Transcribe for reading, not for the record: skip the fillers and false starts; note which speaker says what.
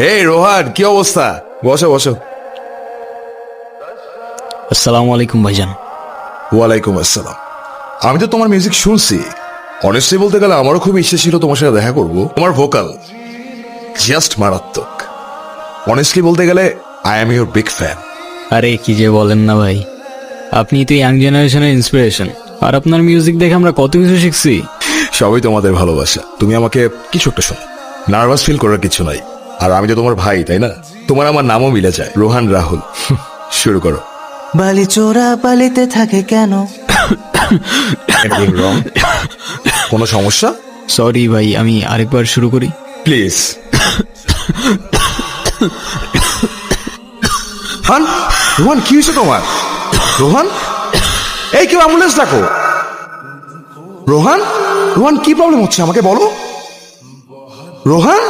Speaker 1: হে রোহান, কি অবস্থা? বসো বসো।
Speaker 2: আসসালামু আলাইকুম ভাইজান।
Speaker 1: ওয়ালাইকুম আসসালাম। আমি তো তোমার মিউজিক শুনছি। অনেস্টলি বলতে গেলে আমারও খুব ইচ্ছে ছিল তোমার সাথে দেখা করব। তোমার ভোকাল জাস্ট মারাত্মক। অনেস্টলি বলতে গেলে I am your big fan.
Speaker 2: আরে কি যে বলেন না ভাই, আপনি তো ইয়াং জেনারেশনের ইন্সপিরেশন, আর আপনার মিউজিক দেখে আমরা কত কিছু শিখছি।
Speaker 1: সবই তোমাদের ভালোবাসা। তুমি আমাকে কিছু একটা শোনো, নার্ভাস ফিল করার কিছু নাই। আর আমি তো তোমার ভাই, তাই না? তোমার আমার নামও মিলে যায়, রোহান রাহুল। শুরু করো।
Speaker 3: বালি চোরা বালিতে থাকে কেন?
Speaker 1: Anything wrong? কোনো সমস্যা?
Speaker 2: সরি ভাই, আমি আরেকবার শুরু করি।
Speaker 1: প্লিজ। হান, রোহান কি হয়েছে তোমার? রোহান, এই কেউ অ্যাম্বুলেন্স ডাকো। রোহান, রোহান কি প্রবলেম হচ্ছে আমাকে বলো। রোহান।